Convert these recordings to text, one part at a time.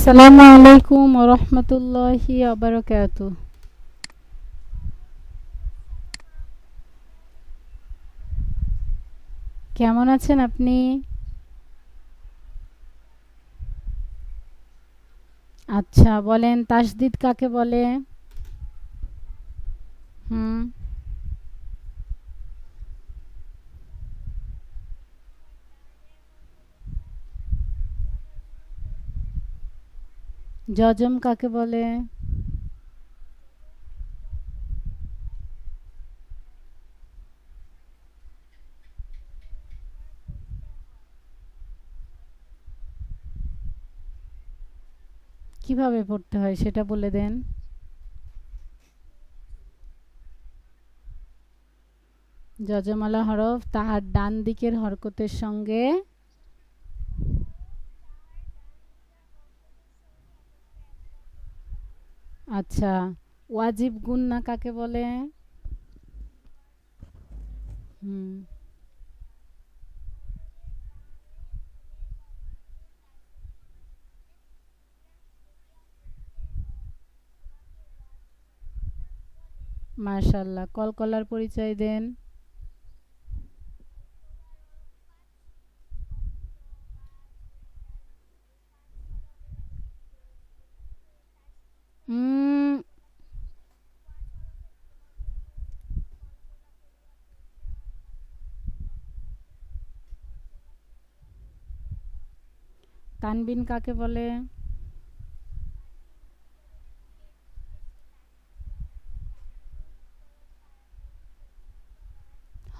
আসসালামু আলাইকুম ওয়া রাহমাতুল্লাহি ওয়া বারাকাতুহু। কেমন আছেন আপনি? আচ্ছা, বলেন তাসদিদ কাকে বলে? হুম। যজম কাকে বলে? কিভাবে পড়তে হয় সেটা বলে দেন। যজমালা হরফ তাহার ডান দিকের হরকতের সঙ্গে। আচ্ছা, ওয়াজিব গুন্না কাকে বলে? হুম। মাশাআল্লাহ, কলকলার পরিচয় দেন। উম, তানবিন কাকে বলে?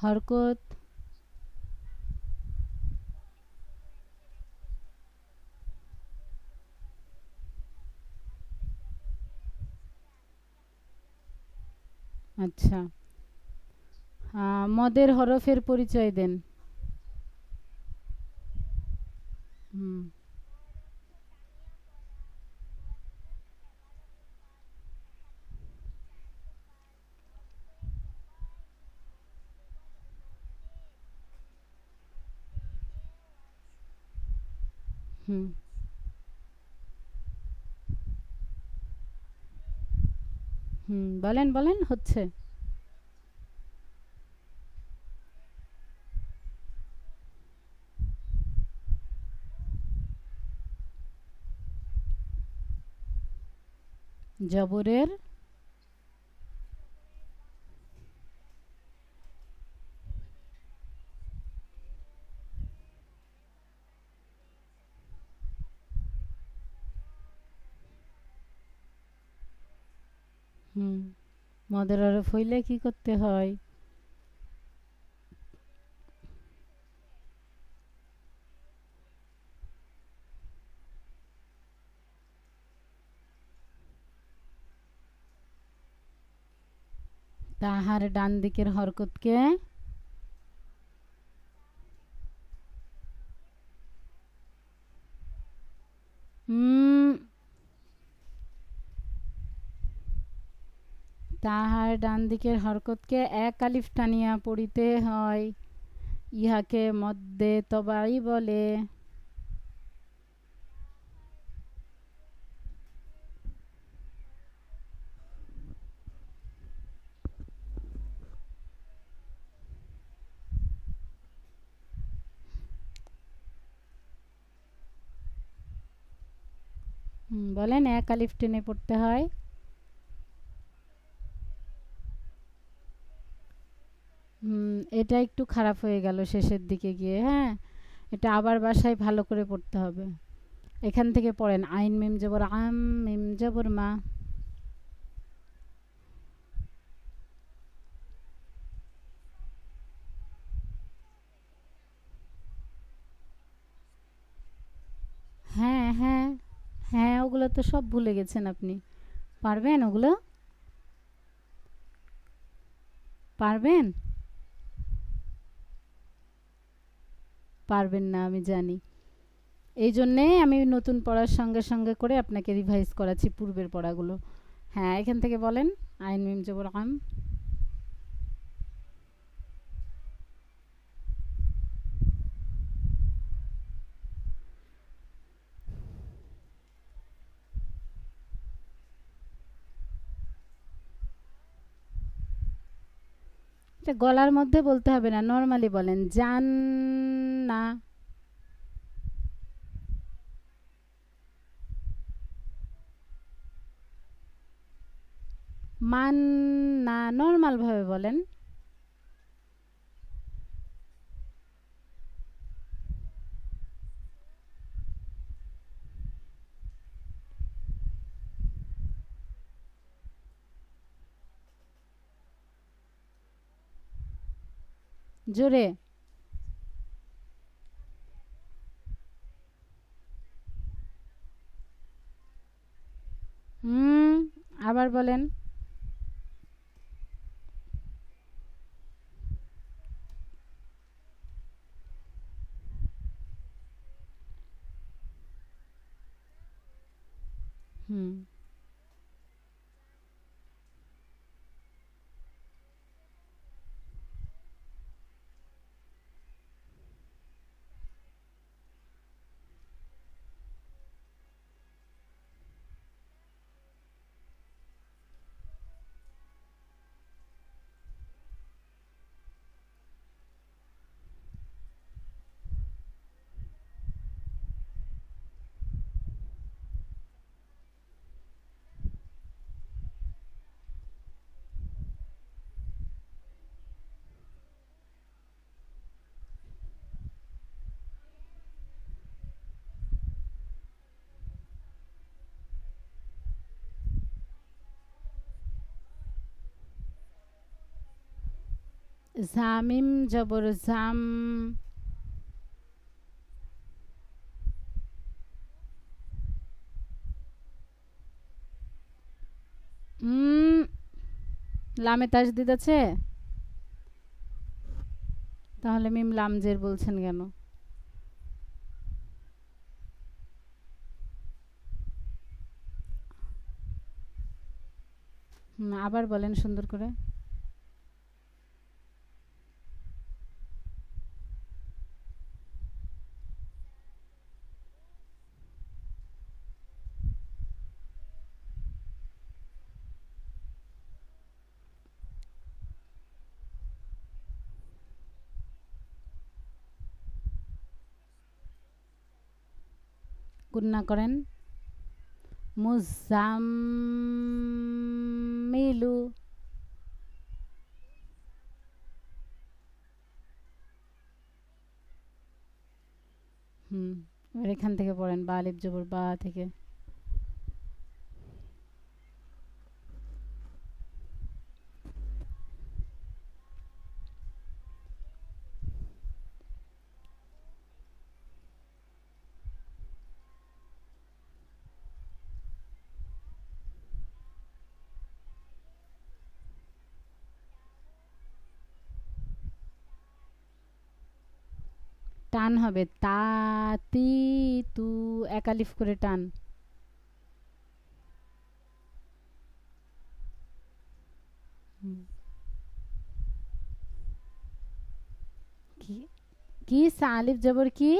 হরকত। আচ্ছা, মদের হরফের পরিচয় দেন। হুম। হুম। হুম, বলেন বলেন, হচ্ছে। জবরের। হুম। মদের হরফ হইলে কি করতে হয়? তাহার ডান দিকের হরকতকে। উম, তাহার ডান দিকের হরকতকে এক আলিফ টানিয়া পড়িতে হয়। ইহাকে মদ্দে তবাই বলে। বলেন, এক আলিফ টেনে পড়তে হয়। এটা একটু খারাপ হয়ে গেল শেষের দিকে গিয়ে, হ্যাঁ। এটা আবার বাসায় ভালো করে পড়তে হবে। এখান থেকে পড়েন, আইন মিম জবর আম, মিম জবর মা। হ্যাঁ হ্যাঁ। হ্যাঁ, ওগুলো তো সব ভুলে গেছেন আপনি। পারবেন ওগুলো? পারবেন? পারবেন না, আমি জানি। এই জন্যেই আমি নতুন পড়ার সঙ্গে সঙ্গে করে আপনাকে রিভাইজ করাচ্ছি পূর্বের পড়াগুলো। হ্যাঁ, এখান থেকে বলেন, আইন মিম জবর আম। এটা গলার মধ্যে বলতে হবে না, নর্মালি বলেন জান না। মান না, নর্মাল ভাবে বলেন। জোরে। হুম, আবার বলেন। হুম। জামিম জবর জাম। হুম, লামে তাজদিদ আছে? তাহলে মিম লামজের বলছেন কেন? আবার বলেন সুন্দর করে। গুন্না করেন। মুজাম্মিলু। হুম, এবার এখান থেকে পড়েন, বা আলিফ জবর বা থেকে। টান হবে তা, তি, তু, এক আলিফ করে টান। হুম, কি কি সা আলিফ জবর কি?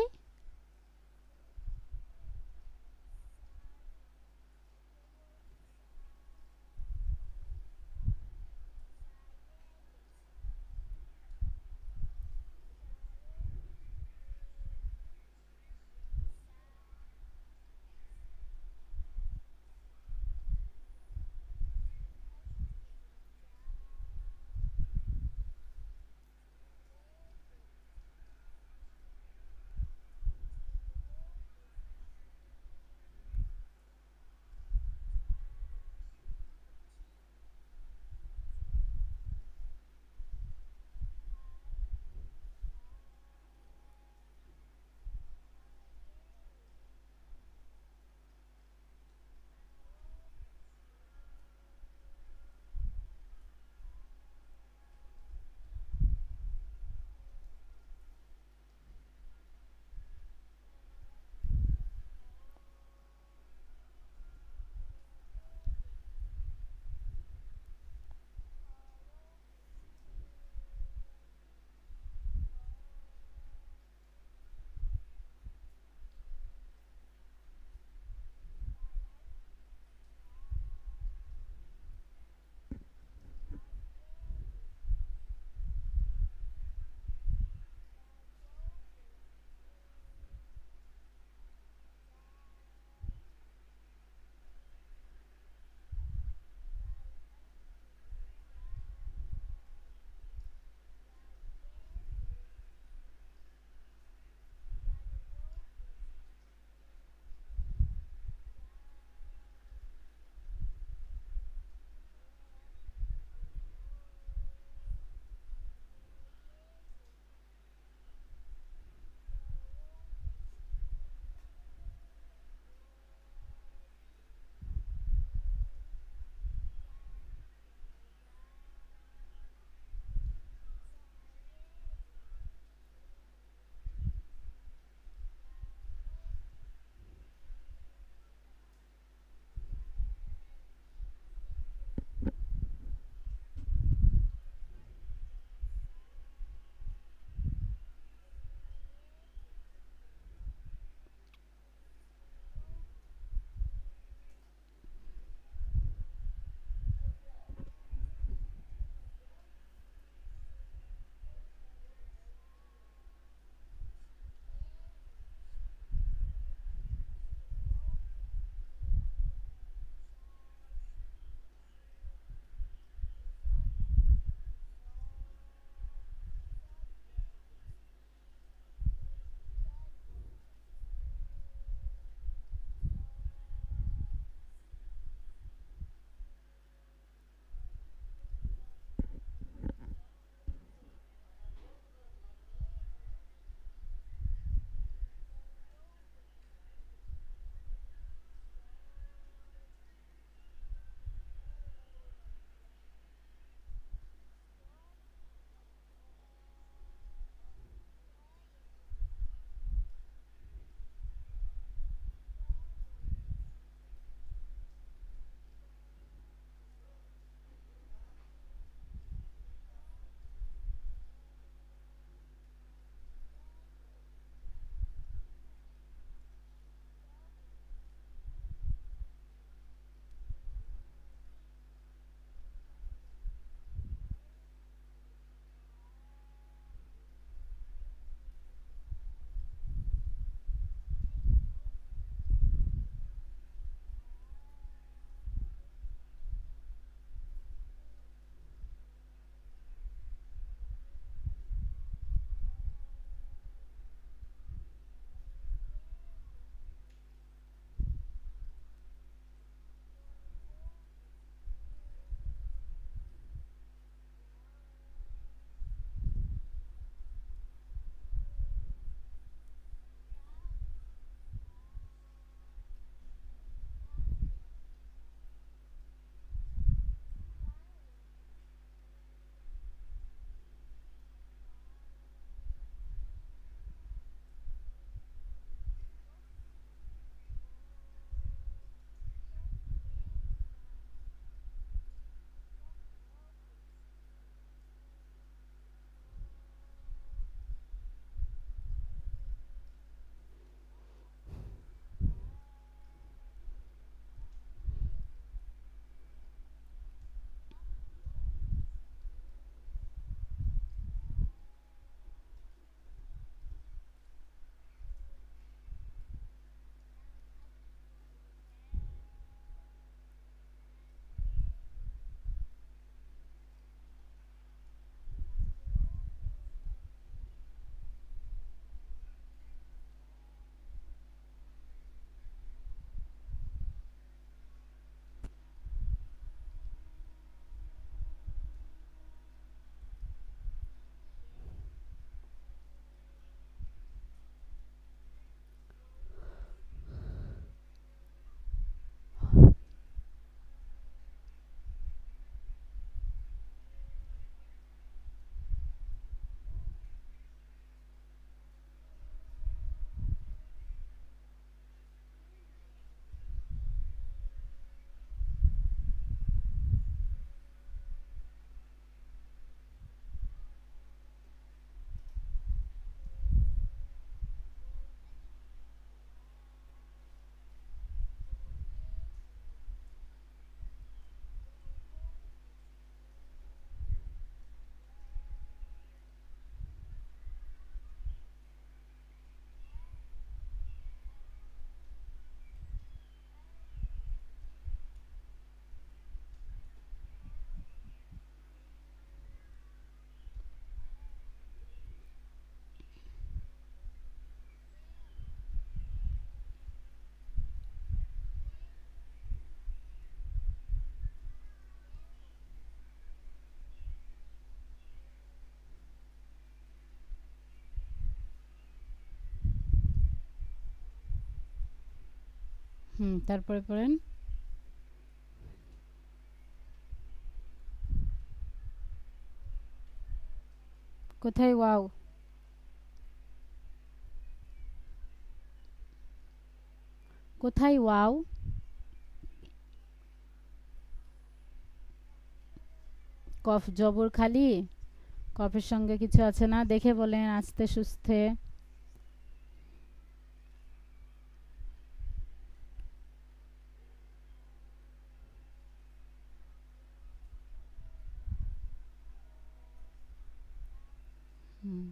তারপরে পড়েন। কোথায় ওয়াও? কোথায় ওয়াও? কফ জবর খালি? কফের সঙ্গে কিছু আছে না? দেখে বলেন আস্তে সুস্থে। হুম,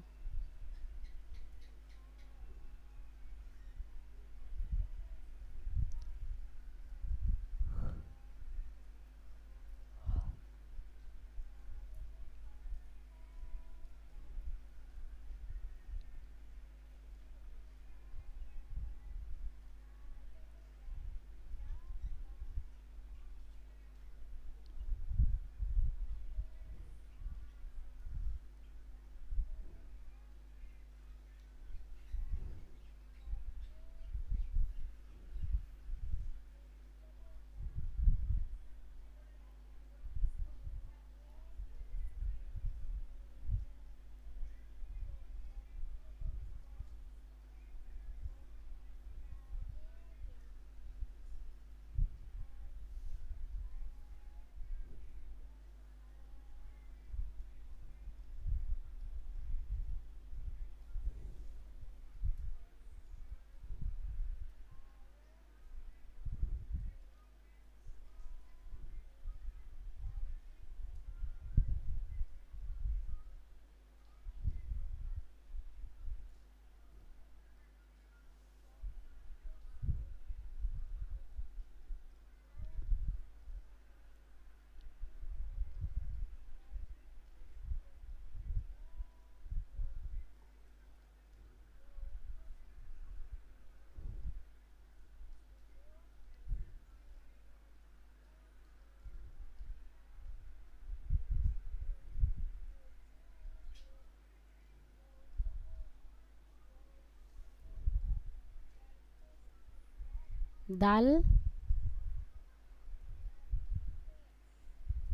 দাল,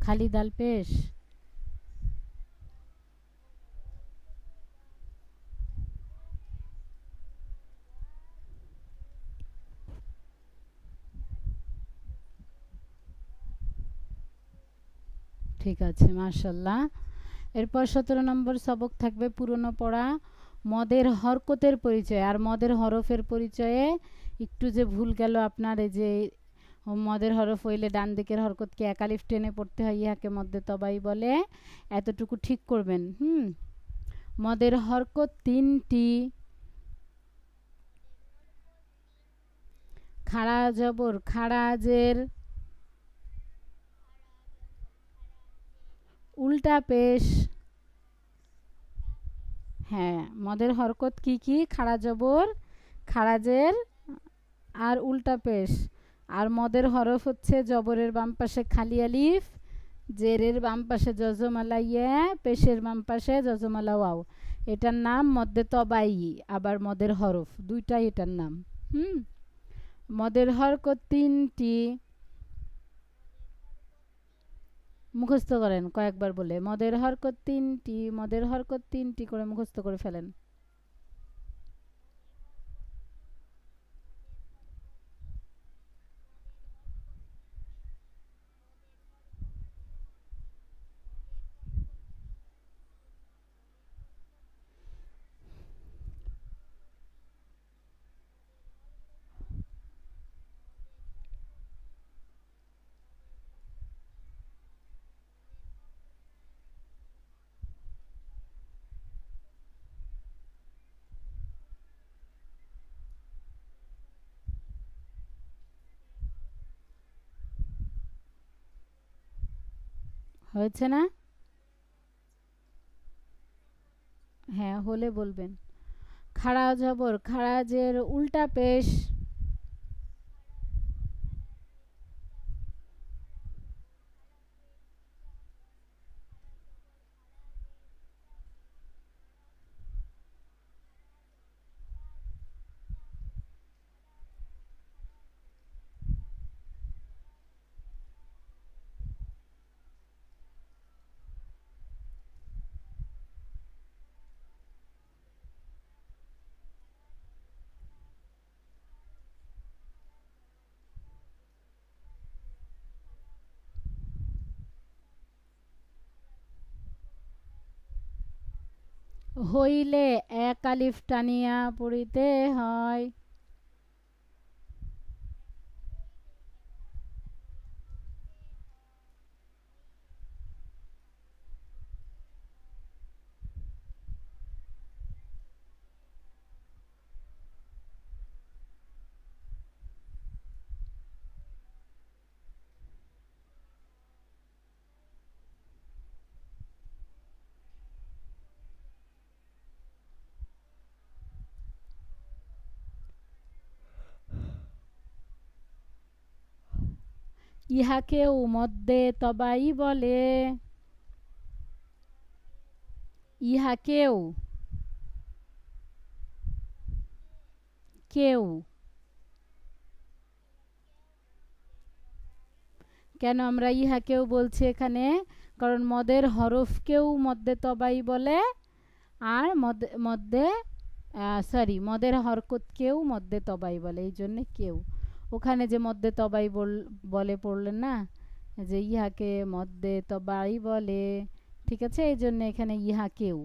খালি দাল পেশ। ঠিক আছে, মাশাল্লাহ। এরপর 17 নম্বর সবক থাকবে পুরনো পড়া মদের হরকতের পরিচয় আর মদের হরফের পরিচয়ে। একটু যে ভুল গেল আপনার, এই যে মদের হরফ হইলে ডান দিকের হরকতকে একালিফ টেনে পড়তে হয়, ইহাকে মধ্যে তবাই বলে। এতটুকু ঠিক করবেন। মদের হরকত 3টি। খাড়া জবর খাড়াজের, উল্টা পেশ। হ্যাঁ, মদের হরকত কি কি? খাড়া জবর, খাড়াজের আর উল্টা পেশ। আর মদের হরফ হচ্ছে জবরের বাম পাশে খালি আলিফ, জেরের বাম পাশে জজমালা ইয়া, পেশের বাম পাশে জজমালা ওয়াও। এটার নাম মদ্দে তবাই, আবার মদের হরফ দুইটাই এটার নাম। হুম মদের হরকত 3টি। মুখস্থ করেন কয়েকবার বলে, মদের হরকত 3টি, মদের হরকত 3টি করে মুখস্থ করে ফেলেন। হয়েছে না? হ্যাঁ, হলে বলবেন। খাড়া জবর খাড়াজের উল্টা পেশ। হইলে এক আলিফ টানিয়া পড়িতে হয়। ইহাকেও মদ্যে তবাই বলে। ইহাকেও কেউ, কেন আমরা ইহাকেও বলছি এখানে? কারণ মদের হরফকেও মদ্যে তবাই বলে, আর মদ্যে মদের হরকতকেও মদ্যে তবাই বলে, এই জন্যে কেউ। ওখানে যে মদ্যে তবাই বলে পড়লেন না, যে ইহাকে মদ্যে তবাই বলে, ঠিক আছে? এই জন্য এখানে ইহাকেও,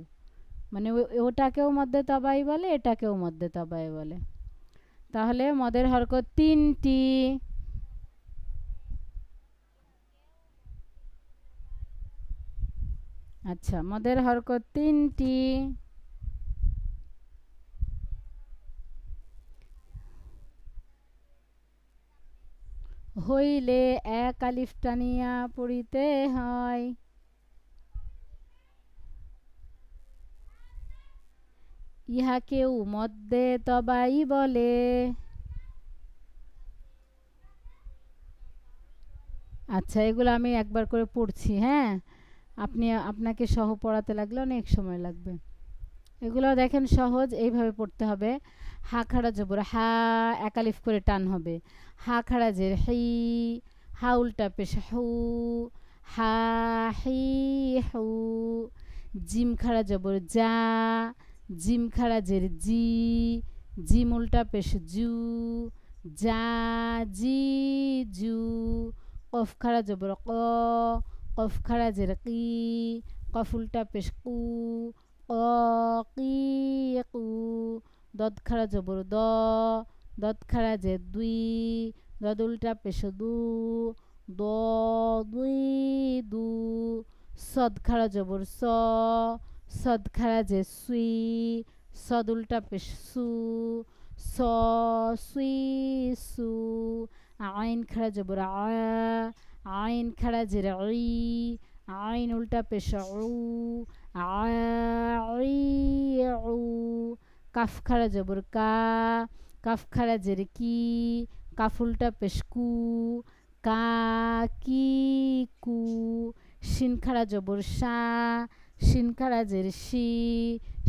মানে ওটাকেও মদ্যে তবাই বলে, এটাকেও মদ্যে তবাই বলে। তাহলে মদের হরকত তিনটি। আচ্ছা, মদের হরকত তিনটি। হইলে এক আলিফ টানিয়া পড়িতে হয়। ইহাকেও মদ্যে তবাই বলে। আচ্ছা, এগুলো আমি একবার করে পড়ছি, হ্যাঁ? আপনাকে সহ পড়াতে লাগলে অনেক সময় লাগবে। এগুলো দেখেন সহজ, এইভাবে পড়তে হবে। হা খাড়া জবর হা, এক আলিফ করে টান হবে। হা খাড়া জের হি, হা উল্টা পেশ হু, হা হি হু। জিম খাড়া জবর যা, জিম খাড়া জের জি, জিম উল্টা পেশ জু, যা জি জু। কফ খাড়া জবর ক, কফ খাড়া জের কি, কফ উল্টা পেশ কু, কু। দদ খাড়া জবর দ, দদ খাড়া জের দুই, দদ উল্টা পেশ দু, দ দুই দু। সদ খাড়া জবর স, সদ খাড়া জের সুই, সদ উল্টা পেশ সু, স সুই সু। আইন খাড়া জবর আ, আইন খাড়া জের ই, আইন উল্টা পেশ উ, আউ। কাফ খাড়া জবর কা, কাফ খাড়া জের কি, কাফ উল্টা পেশ কু, কা কি কু। শিন খাড়া জবর সা, শিন খাড়া জের শি,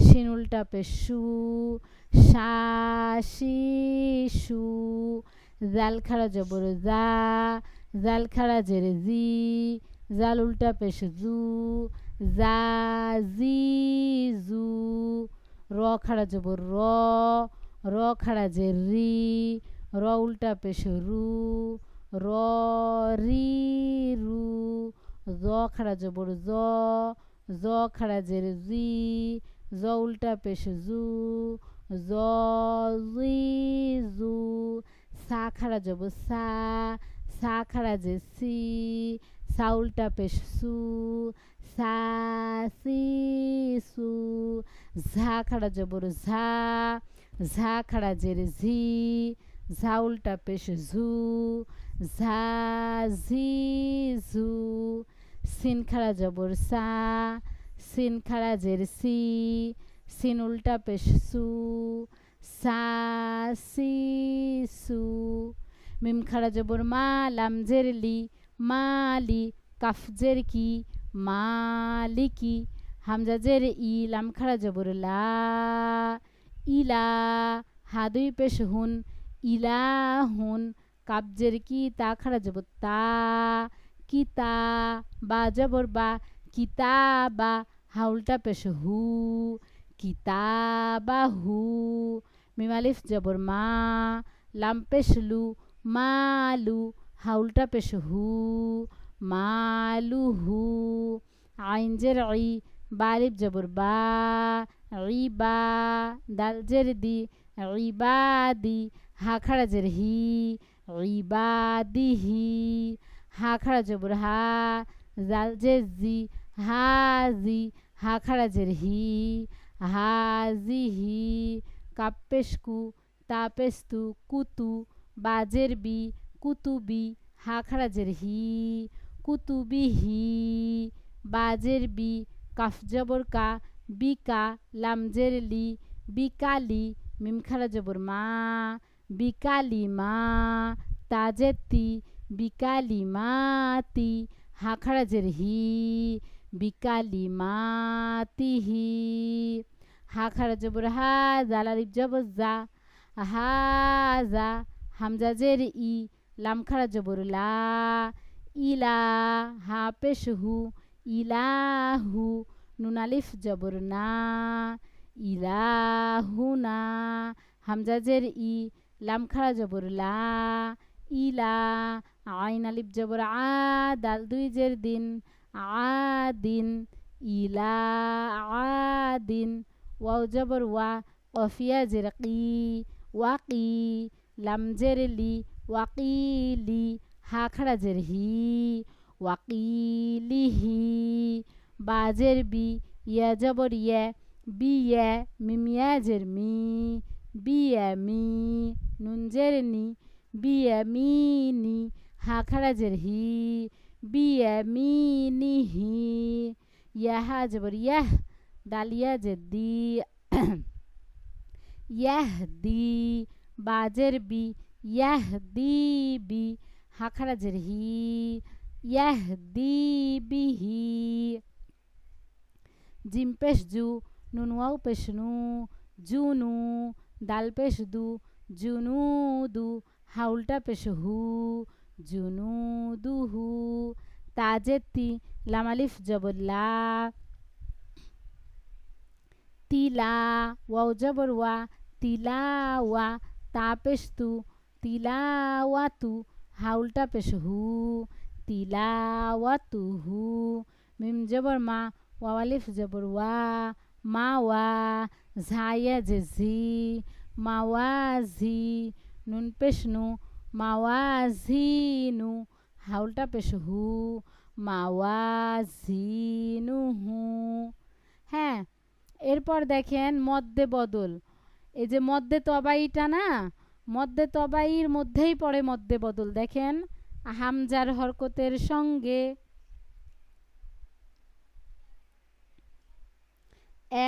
শিন উল্টা পেশ সু, সা শি সু। জাল খাড়া জবর জা, জাল খাড়া জের জি, জাল উল্টা পেশ জু, জা জি জু। র খাড়া জবর র, র খাড়া জের রি, র উল্টা পেশ রু, র রি রু। জ খাড়া জবর জ, জ খাড়া জের জি, জ উল্টা পেশ জু, জ জি জু। সা খাড়া জবর সা, সা খাড়া জের সি, সা উল্টা পেশ সু, সা সি সু। ঝা খাড়া জবর ঝা, ঝা খাড়া জের ঝি, ঝা উল্টা পেশ ঝু, ঝা ঝি ঝু। সিন খাড়া জবর সা, সিন খাড়া জের সি, সিন উল্টা পেশ সু, সা সি সু। মিম খাড়া জবর মা, লাম জের লি, মালি, কাফ জের কি, মালিকি। হামজা জের ই, লাম খাড়া জবর লা, ইলা। হা দুই পেশ হুন, ইলা হুন। কাপ জের কি, তা খাড়া জবর তা, কিতা। বা জবর বা, কিতা বা। হা উল্টা পেশ হু, কিতা বা হু। মিম আলিফ জবর মা, লাম পেশ লু, মালু। হা উল্টা পেশ হু, মালু হু। আইন জের ই, বা আলিফ জবর বা, রিবা, দাল জের দি, রিবাদি, হা খাড়া জের হি, রিবাদিহি, হা খাড়া জবর হা, জাল জের জি, হাজি, হা খাড়া জের হি, হাজিহি, কাপ পেশ কু, তা পেশ তু, কুতু, বাজের বি, কুতুবি, হা খাড়া জের হি, কুতুবিহি, বাজের বি, কাফ জবর কা, বিকা, লামজের লি, বিকালি, মিম খাড়া জবর মা, বিকালি মা, তাজেতি, বিকালি মাতি, হা খাড়া জের হি, বিকালি মাতিহি, হা খাড়া জবর হা, জাল আলিফ জবর জা, হাজা, হামজা জের ই, লাম খাড়া জবর লা, ইলা, হা পেশ হু, ইলাহু, নুন আলিফ জবর না, ইলাহুনা, হামজা জের ই, লাম খাড়া জবর লা, ইলা, আইন আলিফ জবর আ, দাল দুই জের দিন, আদিন, ইলা আদিন, ওয়াও জবর ওয়া, কফিয়া জের কি, ওয়াকি, লাম জের লি, ওয়াকিলি, হা খাড়া জের হি, ওয়াকিলিহি, বাজের বি, ইয়া জবর ইয়া, বিয়া, মিমিয়া জের মি, বিয়া মি, নুন জের নি, বিয়া মিনি, হা খাড়া জের হি, বিয়া মিনিহি, ইয়া হা জবর ইয়াহ, দালিয়া জের দি, ইয়াহদি, বাজের বি, ইয়াহদিবি, হা খাড়া জের হি, ইয়াহদিবিহি, জিম পেশ জু, নুন ওয়াও পেশ নু, জুনু, দাল পেশ দু, জুনুদু, হা উল্টা পেশ হু, জুনুদুহু, তাজেতি, লাম আলিফ জবর লা, তিলা, ওয়াও জবর ওয়া, তিলাওয়া, তা পেশ তু, তিলাওয়াতু, হা উল্টা পেশ হু, তিলাওয়াতুহু, মিম জবর মা, ওয়াও আলিফ জবর ওয়া, মাওয়া, ঝাইয়া জে ঝি, মাওয়াজি, নুন পেশ নু, মাওয়াজিনু, হা উল্টা পেশ হু, মাওয়াজিনুহু। হ্যাঁ, এরপর দেখেন মদ্দে বদল। এই যে মদ্দে তবাইটা না, মদ্দে তবাইর মধ্যেই পড়ে মদ্দে বদল। দেখেন হামজার হরকতের সঙ্গে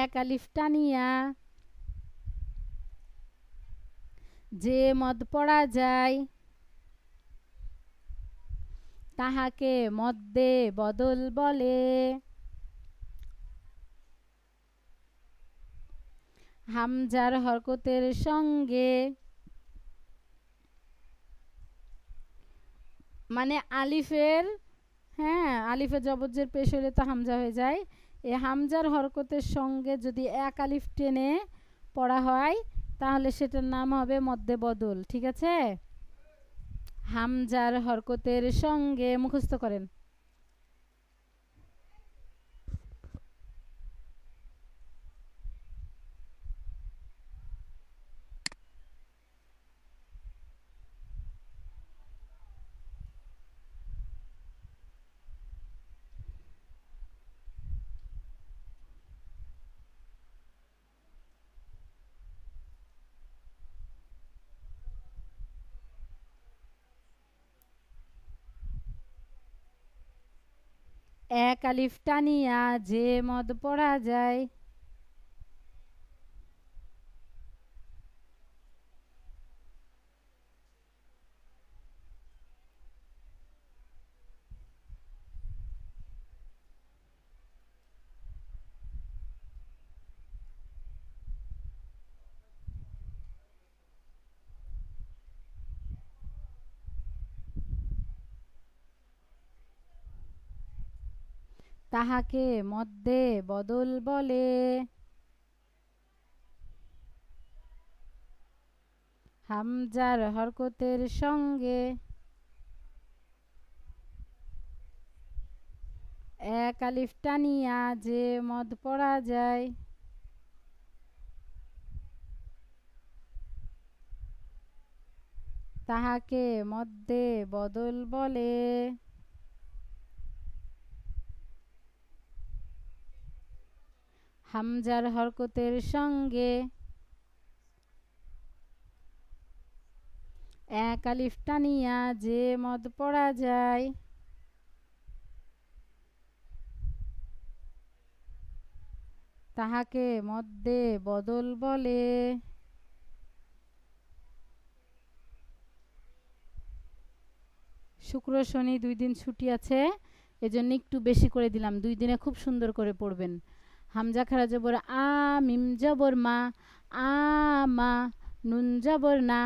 এক আলিফ টানিয়া যে মদ পড়া যায় তাহাকে মদ্দে বদল বলে। হামজার হরকতের সঙ্গে মানে আলিফের, হ্যাঁ আলিফে জবরজের পেশ হলে তো হামজা হয়ে যায়। এই হামজার হরকতের সঙ্গে যদি এক আলিফ টেনে পড়া হয় তাহলে সেটার নাম হবে মদ্দে বদল। ঠিক আছে, হামজার হরকতের সঙ্গে মুখস্থ করেন। এক আলিফ টানিয়া যে মদ পড়া যায় তাহাকে মদ্দে বদল বলে। হামজার হরকতের সঙ্গে এক আলিফ টানিয়া যে মদ পড়া যায় তাহাকে মদ্যে বদল বলে। হামজার হরকতের সঙ্গে এক আলিফ টানিয়া যে মদ পড়া যায় তাহাকে মদ্যে বদল বলে। শুক্র শনি 2 দিন ছুটি আছে, এজন্য একটু বেশি করে দিলাম। 2 দিনে খুব সুন্দর করে পড়বেন। হামজা খারা জবর আ, মিম জবর মা, আমা, নুন জবর না,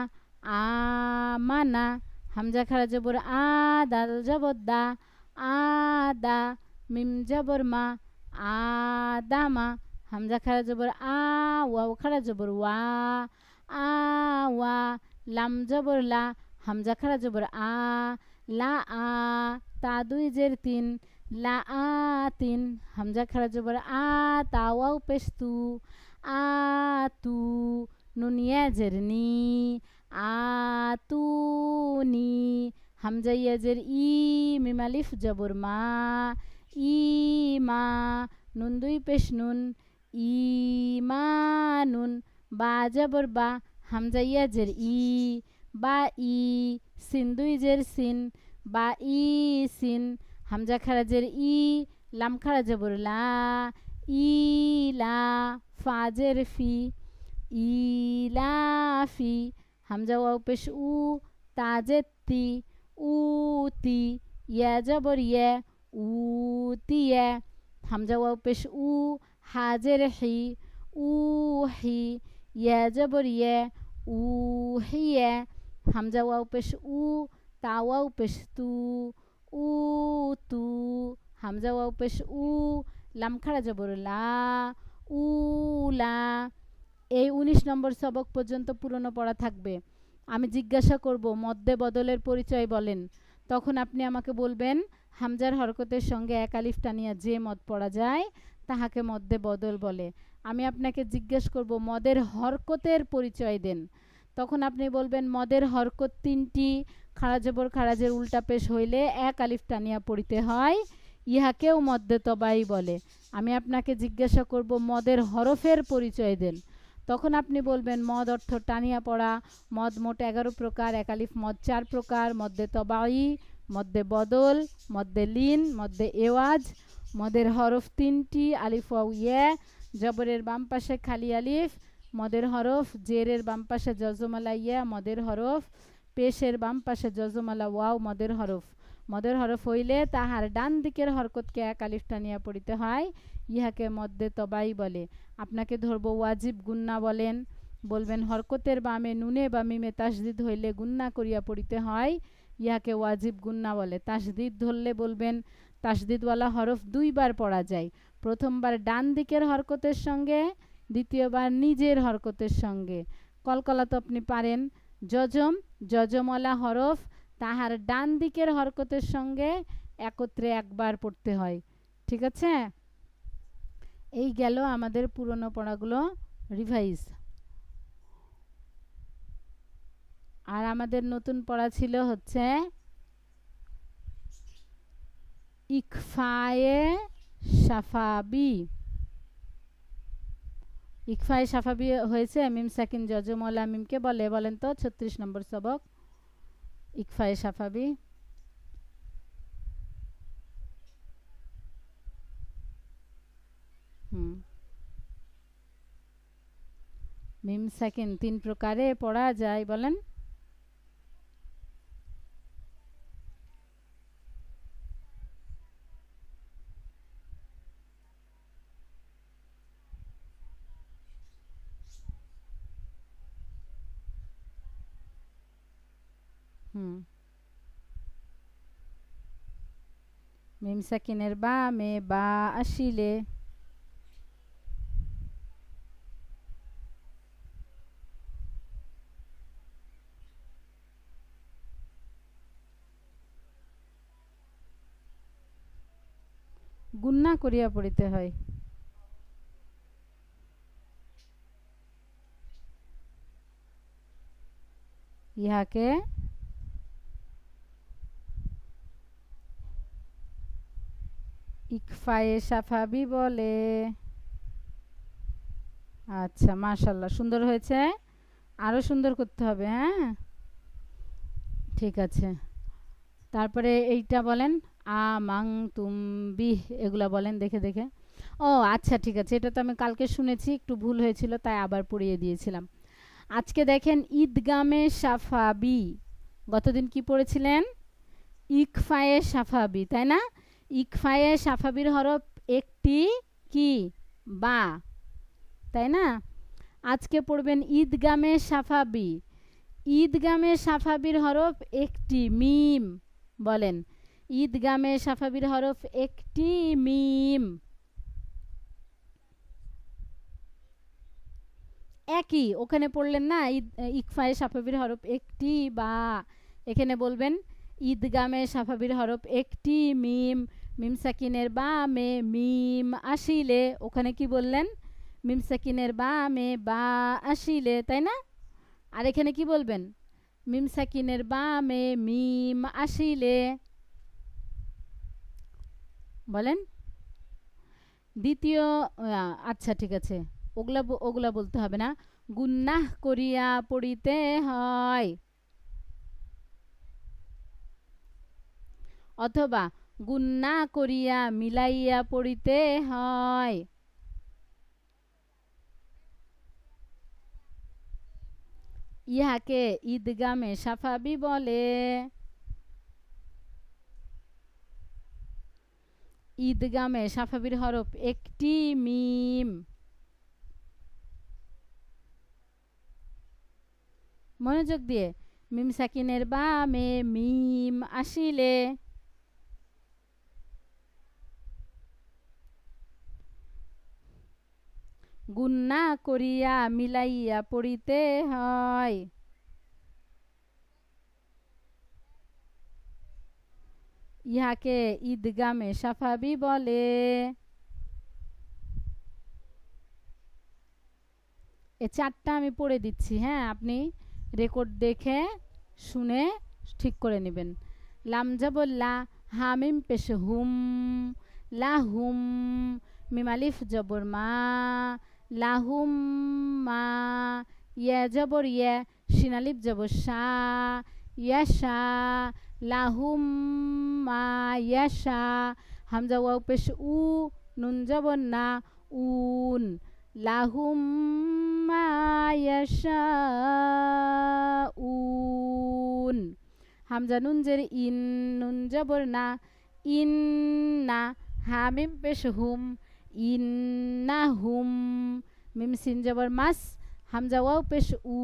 আমানা। হামজা খারা জবর আ, দাল জবর দা, আদা, মিম জবর মা, আদামা। হামজা খারা জবর আ, ওয়াও খারা জবর ওয়া, আওয়া, লাম জবর লা, হামজা খারা জবর আ, লা আ, তা 2 জের 3, লা আ 3। হামজা খারা জবর আ, তা ওয়াও পেশ তু, আ তু, নুন ইয়া জের নি, আ তু নি। হামজা ইয়া জের ই, মিম আলিফ জবর মা, ই মা, নুন 2 পেশ নুন, ই মা নুন। বা জবর বা, হামজা ইয়া জের ই, বা ই, সিন 2 জের সিন, বা ই সিন। হামজা খারা জের ই, লাম খারা জবর লা, ই লা, ফা জের ফি, ই লা ফি। হামজা ওয়াও পেশ উ, তা জের তি, উ তি, ইয়া জবর ইয়া, উ তিয়া। হামজা ওয়াও পেশ উ, হা জের হি, উ হি, ইয়া জবর ইয়া, উ হিয়া। হামজা ওয়াও পেশ উ, তা ওয়াও পেশ তু, উ তু। হামজা ওয়াও পেশ উ, লাম খারা জবর লা, উ লা। এই 19 নম্বর সবক পর্যন্ত পুরনো পড়া থাকবে। আমি জিজ্ঞাসা করব মদ্যে বদলের পরিচয় বলেন, তখন আপনি আমাকে বলবেন হামজার হরকতের সঙ্গে এক আলিফ টানিয়া যে মদ পড়া যায় তাহাকে মদ্যে বদল বলে। আমি আপনাকে জিজ্ঞেস করব মদের হরকতের পরিচয় দেন, তখন আপনি বলবেন মদের হরকত 3টি, খাড়া জবর খাড়াজের উল্টা পেশ হইলে এক আলিফ টানিয়া পড়িতে হয়, ইহাকেও মদ্যে তবাই বলে। আমি আপনাকে জিজ্ঞাসা করব মদের হরফের পরিচয় দেন, তখন আপনি বলবেন মদ অর্থ টানিয়া পড়া, মদ মোট 11 প্রকার, এক আলিফ মদ 4 প্রকার, মদ্যে তবাই, মদ্যে বদল, মদ্যে লিন, মদ্যে এওয়াজ। মদের হরফ 3টি, আলিফ ওয়াও ইয়া, জবরের বাম পাশে খালি আলিফ, মদের হরফ, জেরের বাম পাশে জজমালা ইয়া মদের হরফ, পেশের বাম পাশে জজমালা ওয়াও মদের হরফ। মদের হরফ হইলে তাহার ডান দিকের হরকতকে এক আলিফ টানিয়া পড়িতে হয়, ইহাকে মদ্যে তবাই বলে। আপনাকে ধরব ওয়াজিব গুন্না বলেন, বলবেন হরকতের বামে নুনে বা মিমে তাসদিদ হইলে গুন্না করিয়া পড়িতে হয়, ইহাকে ওয়াজিব গুন্না বলে। তাসদিদ ধরলে বলবেন তাসদিদওয়ালা হরফ 2 বার পড়া যায়, প্রথমবার ডান দিকের হরকতের সঙ্গে, দ্বিতীয়বার নিজের হরকতের সঙ্গে। কলকলা তো আপনি পারেন। যজম, যজমওয়ালা হরফ তাহার ডান দিকের হরকতের সঙ্গে একত্রে একবার পড়তে হয়। ঠিক আছে? এই গেল আমাদের পুরনো পড়াগুলো রিভাইজ। আর আমাদের নতুন পড়া ছিল হচ্ছে ইকফায়ে সাফাবি। ইকফায়ে সাফাবি হয়েছে মিম সাকিন জজমওয়ালা মিমকে বলে, বলেন তো 36 নম্বর সবক ইকফায়ে সাফাবি। মিম সাকিন 3 প্রকারে পড়া যায়, বলেন। মিম সাকিনের বামে বা আসিলে গুন্না করিয়া পড়িতে হয়। ইহাকে ইকফায়ে সাফাবি বলে। আচ্ছা, মাশাআল্লাহ, সুন্দর হয়েছে। আরো সুন্দর করতে হবে। হ্যাঁ, ঠিক আছে। তারপরে এইটা বলেন, আমাং তুম বিহ, এগুলা বলেন দেখে দেখে। ও আচ্ছা, ঠিক আছে, এটা তো আমি কালকে শুনেছি, একটু ভুল হয়েছিল তাই আবার পড়িয়ে দিয়েছিলাম। আজকে দেখেন ঈদগামে সাফাবি, গতদিন কি পড়েছিলেন? ইকফায়ে সাফাবি, তাই না? ইকফায়ে সাফাবির হরফ একটি কি? বা, তাই না? আজকে পড়বেন ঈদগামে সাফাবি। ঈদগামে সাফাবির হরফ একটি, মিম। বলেন, ঈদগামে সাফাবির হরফ একটি, মিম। একই, ওখানে পড়লেন না ইকফায়ে সাফাবির হরফ একটি বা, এখানে বলবেন ঈদগামে সাফাবির হরফ একটি, মিম। মিম সাকিনের বা মে মিম আসিলে, ওখানে কি বললেন? মিম সাকিনের বা মে বা আসিলে, তাই না? আর এখানে কি বলবেন? মিম সাকিনের বা মে মিম আসিলে। বলেন। দ্বিতীয়, আচ্ছা ঠিক আছে, ওগুলা ওগুলা বলতে হবে না। গুন্নাহ করিয়া পড়িতে হয়, অথবা গুন্না করিয়া মিলাইয়া পড়িতে হয়। ইহাকে ঈদগামে সাফাবি বলে। ঈদগামে সাফাবির হরফ একটি, মিম। মনোযোগ দিয়ে, মিম সাকিনের বা মে মিম আসিলে। গুন্না করিয়া মিলাইয়া পড়িতে হয়। ইহাকে ঈদগামে সাফাবি বলে। এ চারটা আমি পড়ে দিচ্ছি, হ্যাঁ, আপনি রেকর্ড দেখে শুনে ঠিক করে নেবেন। লাম জবর লা, হামিম পেশ হুম, লাহুম। মিম আলিফ জবর মা, লাহুম মা। ইয়া জবর ইয়া, শিন আলিফ জবর শা, ইয়াশা। লাহুম মা ইয়াশা। হামজা ওয়াও পেশ উ, নুন জবর না, উন। লাহুম মা ইয়াশাউন। হামজা নুন জের ইন, নুন জবর না, ইন্না। হামিম পেশ হুম, ইন্নাহুম। মিম সিন জবর মাস, হামজা ওয়াও পেশ উ,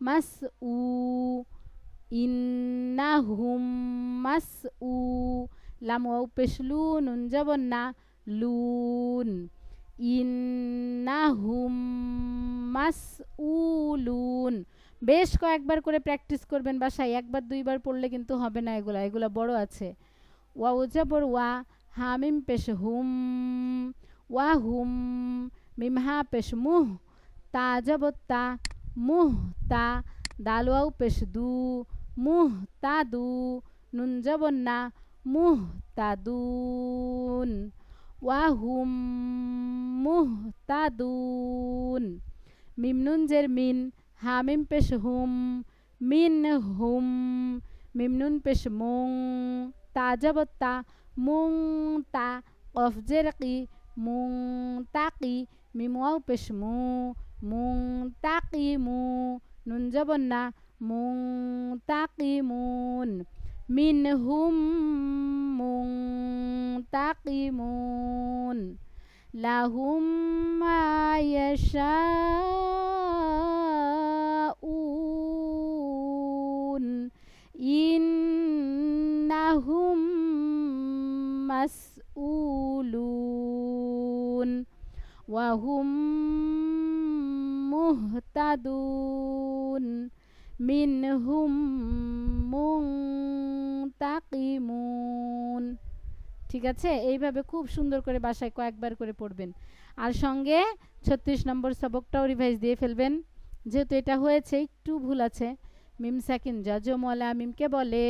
মাস উ। ইন্নাহুম মাস উ। লাম ওয়াও পেশ লু, নুন জবর না, লুন। ইন্নাহুম মাসউলুন। বেশ কয়েকবার করে প্র্যাকটিস করবেন বাসায়, একবার দুইবার পড়লে কিন্তু হবে না। এগুলা এগুলা বড় আছে। ওয়াও জবর ওয়া, হামিম পেশ হুম, ওয়া হুম। মিম হা পেশ মুহ, তা জবর তা, মুহ তা। দাল ওয়াও পেশ দু, মুহ তা দু। নুন জবর না, মুহ তা দুন। ওয়াহুম মুহতাদুন। মিম নুন জের মিন, হামিম পেশ হুম, মিন হুম। মিম নুন পেশ মুং, তা জবর তা, মুং তা। কফ জের কি, মুং তাকি। মিম ওয়াও পেশ মু, মুং তাকি মু। নুন জবর না, মুং তাকি মুন। মিনহুম মুনতাকিমুন। লাহুম মা ইয়াশাউন। ইন্নাহুম মাসউলুন। ওয়াহুম মুহতাদুন। মিনহুম মুনতাকিমুন। ঠিক আছে, এইভাবে খুব সুন্দর করে বাসায় কয়েকবার করে পড়বেন। আর সঙ্গে 36 নম্বর সবকটাও রিভাইজ দিয়ে ফেলবেন, যেহেতু এটা হয়েছে একটু ভুল আছে। মিম সাকিন যজমলা মিমকে বলে।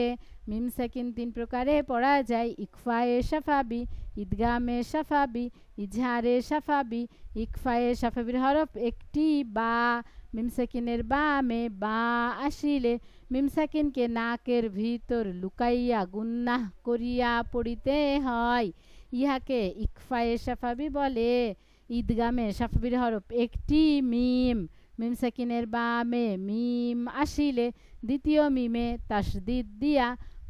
মিম সাকিন 3 প্রকারে পড়া যায়, ইকফায়ে শাফাবি, ঈদগামে শাফাবি, ইজহারে শাফাবি। ইকফায়ে শাফাবির হরফ একটি বা, মিম সাকিনের বামে বা আসিলে মিম সাকিনকে নাকের ভিতর লুকাইয়া গুন্নাহ করিয়া পড়িতে হয়, ইহাকে ইকফায়ে শাফাবি বলে। ঈদগামে শাফাবির হরফ একটি মিম, মিম সাকিনের বামে মিম আসিলে দ্বিতীয় মিমে তাসদিদ দিয়া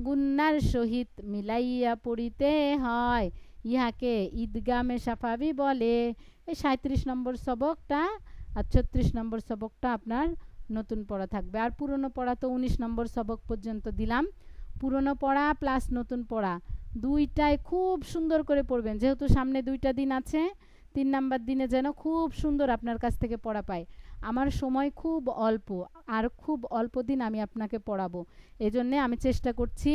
গুন্নার সহিত মিলাইয়া পড়িতে হয়, ইহাকে ঈদগামে শাফাবি বলে। এই 37 নম্বর সবকটা আর 36 নম্বর সবকটা আপনার নতুন পড়া থাকবে। আর পুরনো পড়া তো 19 নম্বর সবক পর্যন্ত দিলাম। পুরনো পড়া প্লাস নতুন পড়া দুইটাই খুব সুন্দর করে পড়বেন, যেহেতু সামনে 2টা দিন আছে। 3 নাম্বার দিনে যেন খুব সুন্দর আপনার কাছ থেকে পড়া পায়। আমার সময় খুব অল্প, আর খুব অল্প দিন আমি আপনাকে পড়াবো। এজন্যে আমি চেষ্টা করছি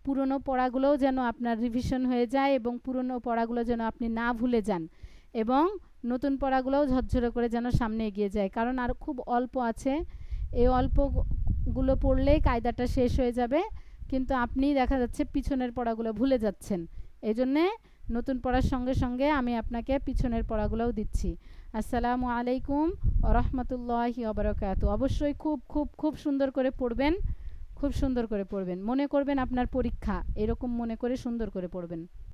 পুরনো পড়াগুলোও যেন আপনার রিভিশন হয়ে যায়, এবং পুরনো পড়াগুলো যেন আপনি না ভুলে যান, এবং নতুন পড়াগুলোও ঝরঝরে করে যেন সামনে এগিয়ে যায়। কারণ আর খুব অল্প আছে, এই অল্পগুলো পড়লেই কায়দাটা শেষ হয়ে যাবে, কিন্তু আপনি দেখা যাচ্ছে পিছনের পড়াগুলো ভুলে যাচ্ছেন। এই জন্যে নতুন পড়ার সঙ্গে সঙ্গে আমি আপনাকে পিছনের পড়াগুলোও দিচ্ছি। আসসালামু আলাইকুম ওয়া রাহমাতুল্লাহি ওয়া বারাকাতুহু। অবশ্যই খুব খুব খুব সুন্দর করে পড়বেন, খুব সুন্দর করে পড়বেন। মনে করবেন আপনার পরীক্ষা, এরকম মনে করে সুন্দর করে পড়বেন।